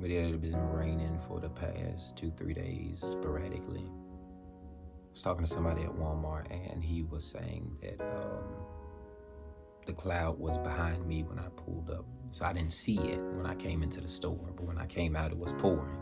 but it had been raining for the past 2-3 days sporadically. I was talking to somebody at Walmart, and he was saying that the cloud was behind me when I pulled up. So I didn't see it when I came into the store, but when I came out, it was pouring.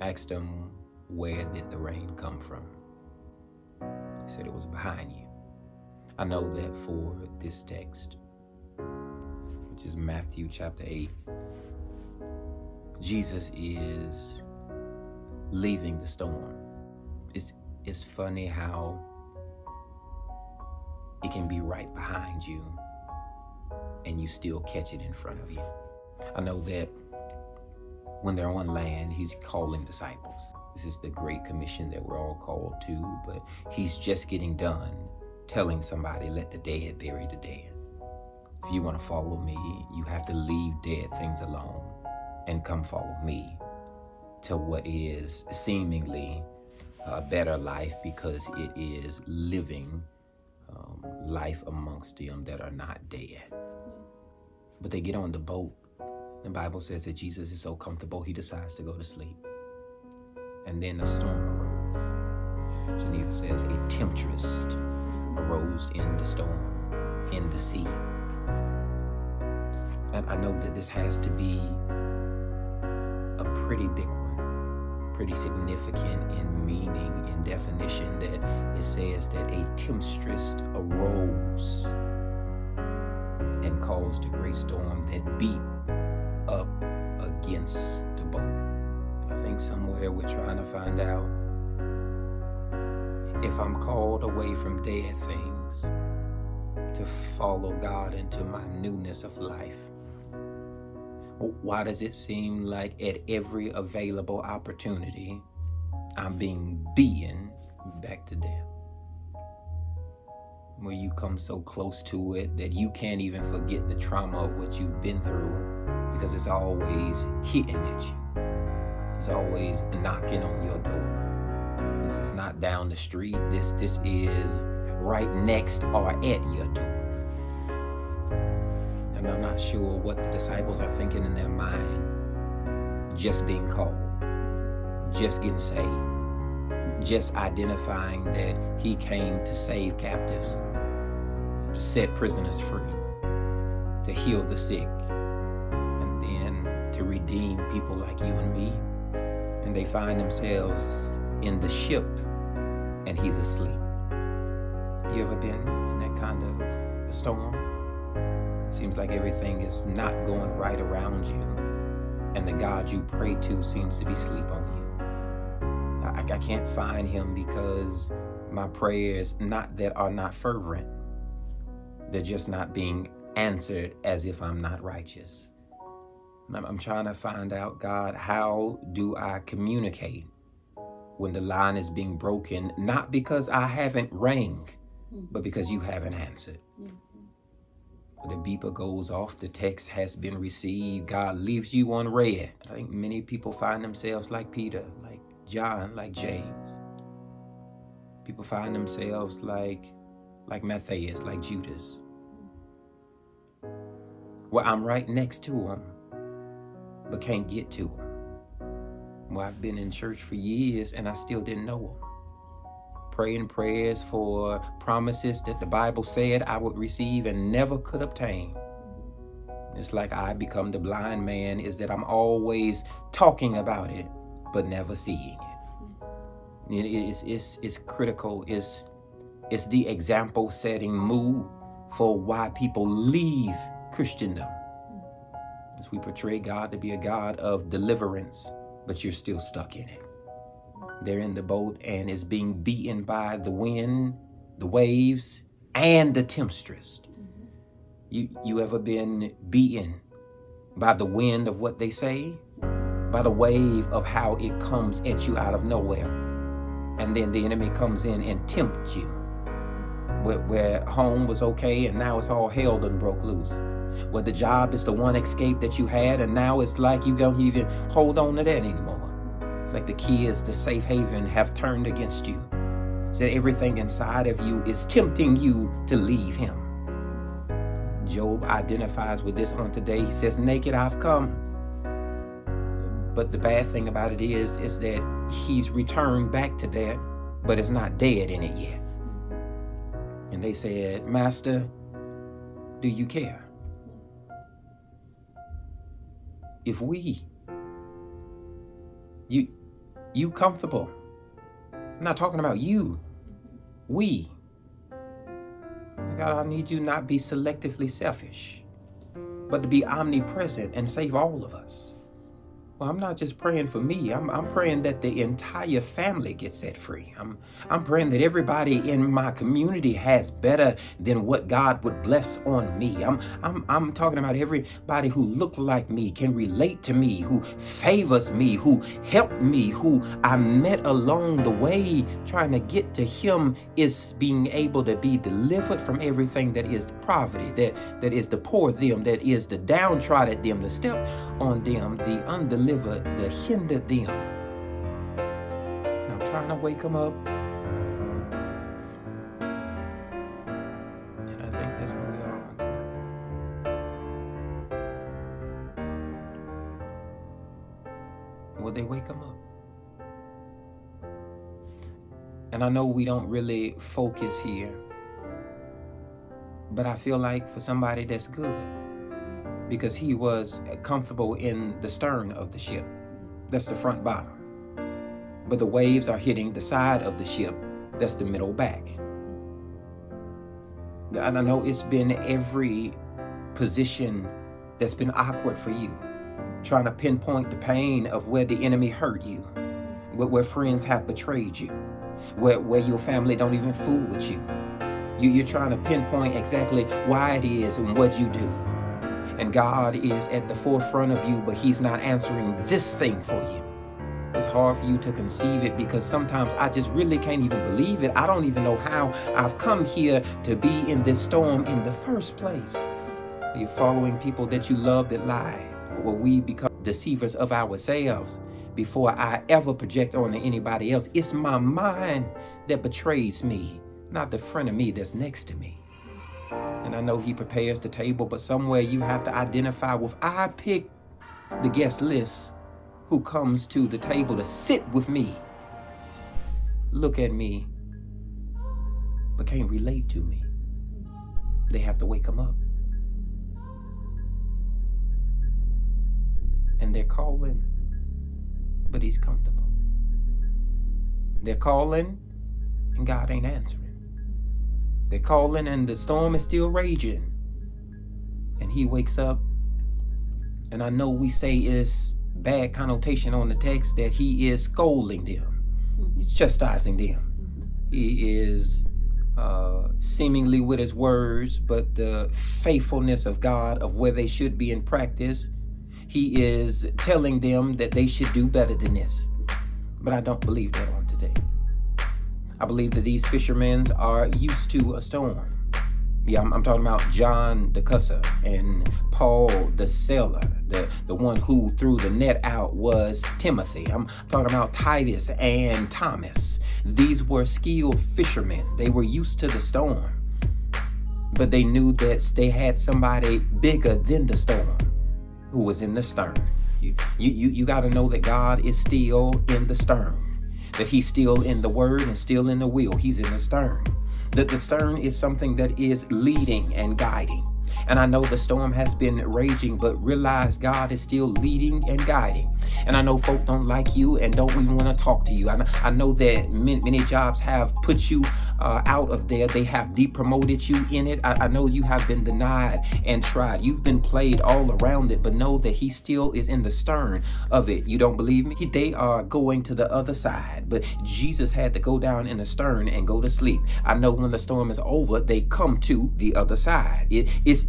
I asked him, where did the rain come from? He said it was behind you. I know that for this text, which is Matthew chapter 8, Jesus is leaving the storm. It's funny how it can be right behind you and you still catch it in front of you. I know that when they're on land, he's calling disciples. This is the Great Commission that we're all called to, but he's just getting done telling somebody, let the dead bury the dead. If you want to follow me, you have to leave dead things alone and come follow me to what is seemingly a better life, because it is living life amongst them that are not dead. But they get on the boat. The Bible says that Jesus is so comfortable, he decides to go to sleep. And then a storm arose. Geneva says a tempest arose in the storm, in the sea. And I know that this has to be a pretty big one, pretty significant in meaning, in definition, that it says that a tempest arose and caused a great storm that beat up against the boat. And I think somewhere we're trying to find out, if I'm called away from dead things to follow God into my newness of life, why does it seem like at every available opportunity I'm being beaten back to death? Where you come so close to it that you can't even forget the trauma of what you've been through, because it's always hitting at you. It's always knocking on your door. This is not down the street. This is right next or at your door. And I'm not sure what the disciples are thinking in their mind. Just being called, just getting saved, just identifying that he came to save captives, to set prisoners free, to heal the sick, and then to redeem people like you and me. And they find themselves in the ship and he's asleep. You ever been in that kind of a storm? It seems like everything is not going right around you, and the God you pray to seems to be asleep on you. I can't find him because my prayers, not that are not fervent, they're just not being answered as if I'm not righteous. I'm trying to find out, God, how do I communicate when the line is being broken, not because I haven't rang, but because you haven't answered. The beeper goes off, the text has been received, God leaves you on red. I think many people find themselves like Peter, like John, like James. People find themselves like Matthias, like Judas. Well, I'm right next to him, but can't get to him. Well, I've been in church for years and I still didn't know him. Praying prayers for promises that the Bible said I would receive and never could obtain. It's like I become the blind man, is that I'm always talking about it, but never seeing it. It's critical. It's the example setting move for why people leave Christendom. As we portray God to be a God of deliverance, but you're still stuck in it. They're in the boat and is being beaten by the wind, the waves, and the tempest. You ever been beaten by the wind of what they say? By the wave of how it comes at you out of nowhere. And then the enemy comes in and tempts you. Where home was okay and now it's all hell done broke loose. Where the job is the one escape that you had and now it's like you don't even hold on to that anymore. It's like the kids, the safe haven, have turned against you. So everything inside of you is tempting you to leave him. Job identifies with this on today. He says, naked I've come, But the bad thing about it is that he's returned back to that, but it's not dead in it yet. And they said, Master, do you care? If you comfortable. I'm not talking about you. We. God, I need you not be selectively selfish, but to be omnipresent and save all of us. Well, I'm not just praying for me. I'm praying that the entire family gets set free. I'm praying that everybody in my community has better than what God would bless on me. I'm talking about everybody who look like me, can relate to me, who favors me, who helped me, who I met along the way trying to get to him, is being able to be delivered from everything that is poverty, that is the poor them, that is the downtrodden them, the step on them, the undelivered, the hinder them. And I'm trying to wake them up. And I think that's where we are tonight. Will they wake them up? And I know we don't really focus here, but I feel like for somebody that's good, because he was comfortable in the stern of the ship. That's the front bottom. But the waves are hitting the side of the ship. That's the middle back. And I know it's been every position that's been awkward for you, trying to pinpoint the pain of where the enemy hurt you, where friends have betrayed you, where your family don't even fool with you. You're trying to pinpoint exactly why it is and what you do. And God is at the forefront of you, but he's not answering this thing for you. It's hard for you to conceive it, because sometimes I just really can't even believe it. I don't even know how I've come here to be in this storm in the first place. You're following people that you love that lie. Well, we become deceivers of ourselves before I ever project onto anybody else. It's my mind that betrays me, not the friend of me that's next to me. And I know he prepares the table, but somewhere you have to identify with, I pick the guest list who comes to the table to sit with me, look at me, but can't relate to me. They have to wake them up. And they're calling, but he's comfortable. They're calling, and God ain't answering. They're calling and the storm is still raging. And he wakes up. And I know we say it's bad connotation on the text that he is scolding them. He's chastising them. He is seemingly with his words, but the faithfulness of God of where they should be in practice, he is telling them that they should do better than this. But I don't believe that on today. I believe that these fishermen are used to a storm. Yeah, I'm talking about John the cusser and Paul the sailor. The one who threw the net out was Timothy. I'm talking about Titus and Thomas. These were skilled fishermen. They were used to the storm. But they knew that they had somebody bigger than the storm who was in the stern. You got to know that God is still in the stern. That he's still in the word and still in the wheel. He's in the stern. That the stern is something that is leading and guiding. And I know the storm has been raging, but realize God is still leading and guiding. And I know folk don't like you and don't even want to talk to you. I know that many jobs have put you out of there. They have depromoted you in it. I know you have been denied and tried. You've been played all around it, but know that he still is in the stern of it. You don't believe me? They are going to the other side, but Jesus had to go down in the stern and go to sleep. I know when the storm is over, they come to the other side.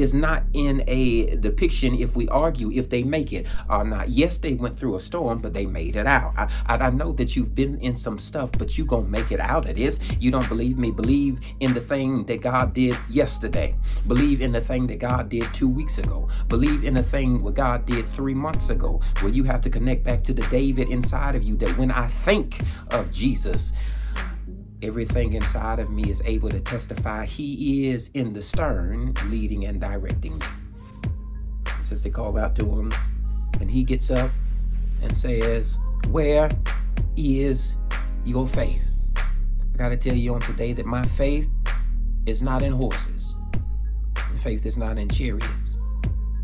It's not in a depiction if we argue if they make it or not. Yes, they went through a storm, but they made it out. I know that you've been in some stuff, but you gonna make it out of this. You don't believe me? Believe in the thing that God did yesterday. Believe in the thing that God did 2 weeks ago. Believe in the thing what God did 3 months ago, where you have to connect back to the David inside of you, that when I think of Jesus, everything inside of me is able to testify he is in the stern, leading and directing me. It says they call out to him, and he gets up and says, where is your faith? I gotta tell you on today that my faith is not in horses. My faith is not in chariots.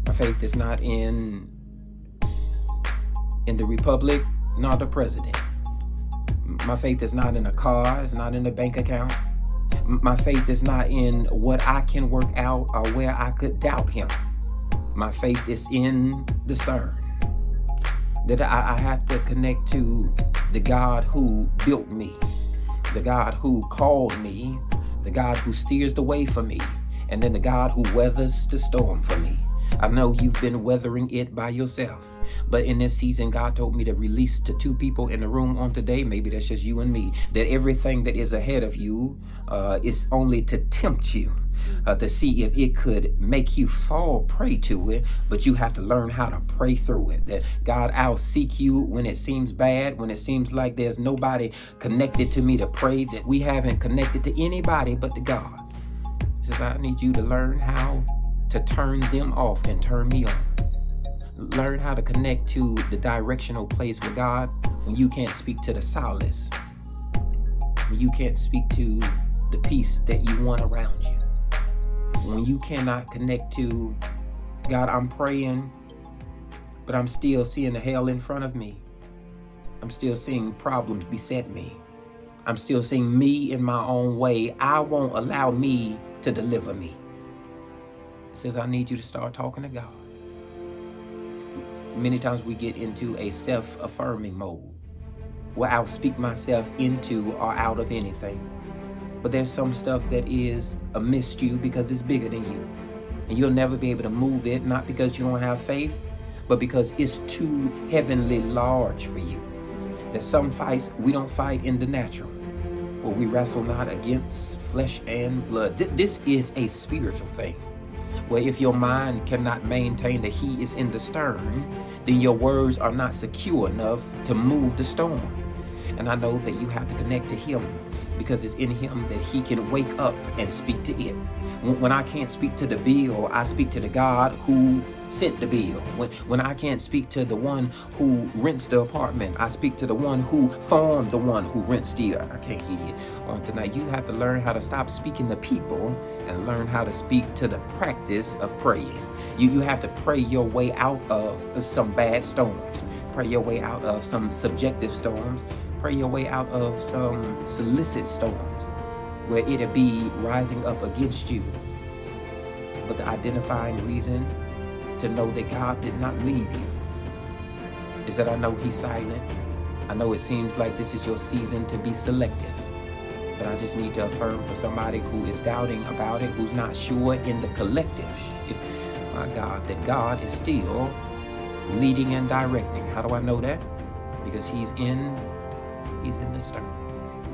My faith is not in the republic, nor the president. My faith is not in a car, it's not in a bank account. My faith is not in what I can work out or where I could doubt him. My faith is in the stern. That I have to connect to the God who built me, the God who called me, the God who steers the way for me, and then the God who weathers the storm for me. I know you've been weathering it by yourself, but in this season, God told me to release to 2 people in the room on today, maybe that's just you and me, that everything that is ahead of you is only to tempt you, to see if it could make you fall prey to it, but you have to learn how to pray through it. That God, I'll seek you when it seems bad, when it seems like there's nobody connected to me to pray, that we haven't connected to anybody but to God. He says, I need you to learn how to turn them off and turn me on. Learn how to connect to the directional place with God when you can't speak to the solace, when you can't speak to the peace that you want around you, when you cannot connect to God, I'm praying, but I'm still seeing the hell in front of me. I'm still seeing problems beset me. I'm still seeing me in my own way. I won't allow me to deliver me. It says, I need you to start talking to God. Many times we get into a self-affirming mode where I'll speak myself into or out of anything. But there's some stuff that is amidst you because it's bigger than you. And you'll never be able to move it, not because you don't have faith, but because it's too heavenly large for you. There's some fights we don't fight in the natural, where we wrestle not against flesh and blood. This is a spiritual thing, where if your mind cannot maintain that he is in the stern, then your words are not secure enough to move the storm. And I know that you have to connect to him, because it's in him that he can wake up and speak to it. When I can't speak to the bill, I speak to the God who sent the bill. When I can't speak to the one who rents the apartment, I speak to the one who formed the one who rents the, I can't hear you on tonight. You have to learn how to stop speaking to people and learn how to speak to the practice of praying. You have to pray your way out of some bad storms. Pray your way out of some subjective storms. Pray your way out of some solicit storms where it'll be rising up against you. But the identifying reason to know that God did not leave you is that I know he's silent. I know it seems like this is your season to be selective, but I just need to affirm for somebody who is doubting about it, who's not sure in the collective, my God, that God is still leading and directing. How do I know that? Because he's in the stern.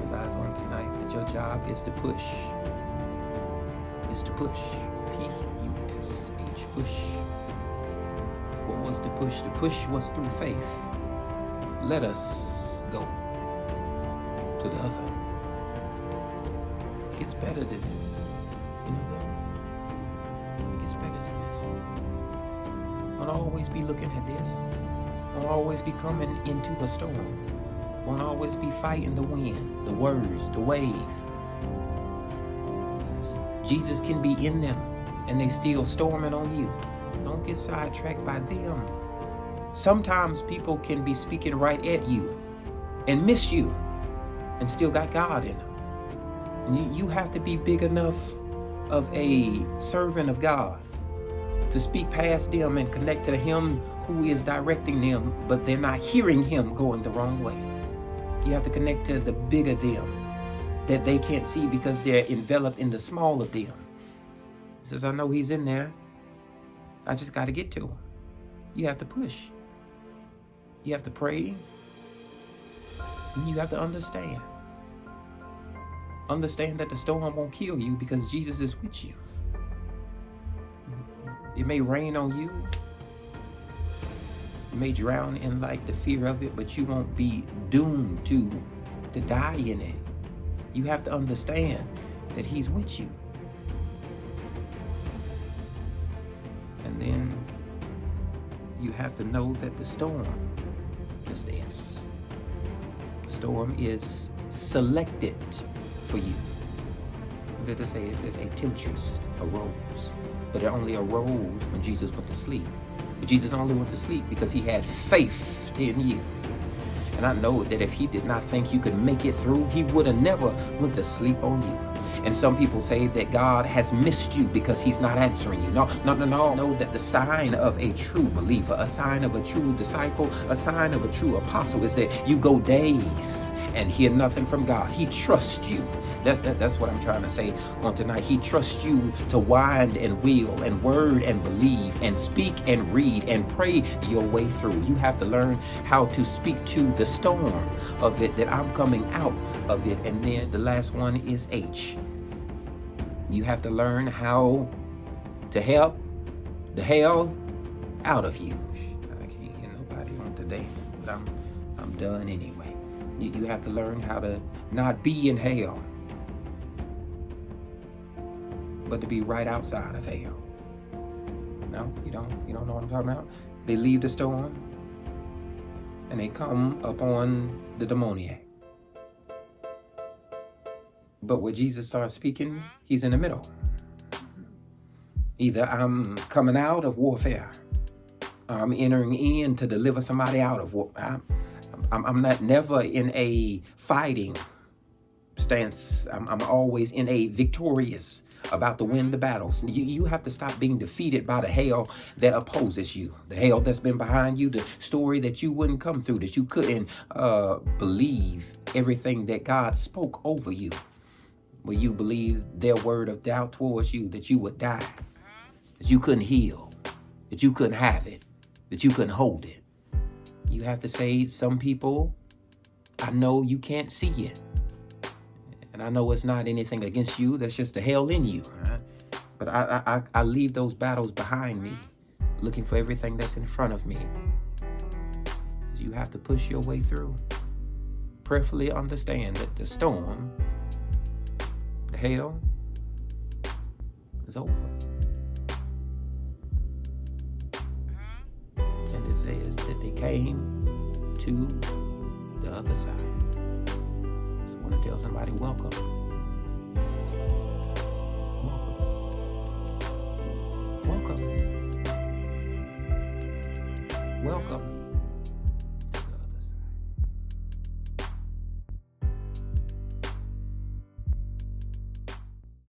Realize on tonight that your job is to push. P-U-S-H, push. What was the push? The push was through faith. Let us go to the other. It gets better than this. You know that? It gets better than this. Don't always be looking at this. Don't always be coming into a storm. Won't always be fighting the wind, the words, the wave. Jesus can be in them and they still storming on you. Don't get sidetracked by them. Sometimes people can be speaking right at you and miss you and still got God in them. And you have to be big enough of a servant of God to speak past them and connect to him who is directing them, but they're not hearing him going the wrong way. You have to connect to the bigger them that they can't see because they're enveloped in the small of them. He says, I know he's in there. I just got to get to him. You have to push. You have to pray. And you have to understand. Understand that the storm won't kill you because Jesus is with you. It may rain on you. You may drown in like the fear of it, but you won't be doomed to die in it. You have to understand that he's with you. And then you have to know that the storm notice this. Storm is selected for you. What did it say? It says a temptress arose. But it only arose when Jesus went to sleep. But Jesus only went to sleep because he had faith in you. And I know that if he did not think you could make it through, he would have never went to sleep on you. And some people say that God has missed you because he's not answering you. No. Know that the sign of a true believer, a sign of a true disciple, a sign of a true apostle is that you go days and hear nothing from God. He trusts you. That's what I'm trying to say on tonight. He trusts you to wind and wheel and word and believe and speak and read and pray your way through. You have to learn how to speak to the storm of it, that I'm coming out of it. And then the last one is H. You have to learn how to help the hell out of you. I can't hear nobody on today, but I'm done anyway. You have to learn how to not be in hell, but to be right outside of hell. No, you don't know what I'm talking about? They leave the storm and they come upon the demoniac. But when Jesus starts speaking, he's in the middle. Either I'm coming out of warfare, or I'm entering in to deliver somebody out of war. I'm not never in a fighting stance. I'm always in a victorious, about to win the battles. You have to stop being defeated by the hell that opposes you. The hell that's been behind you, the story that you wouldn't come through, that you couldn't believe everything that God spoke over you. Where you believe their word of doubt towards you, that you would die, that you couldn't heal, that you couldn't have it, that you couldn't hold it. You have to say, some people, I know you can't see it. And I know it's not anything against you, that's just the hell in you. Right? But I leave those battles behind me, looking for everything that's in front of me. You have to push your way through. Prayerfully understand that the storm, the hell, is over. And it says that they came to the other side. So I want to tell somebody, welcome. Welcome. Welcome. Welcome.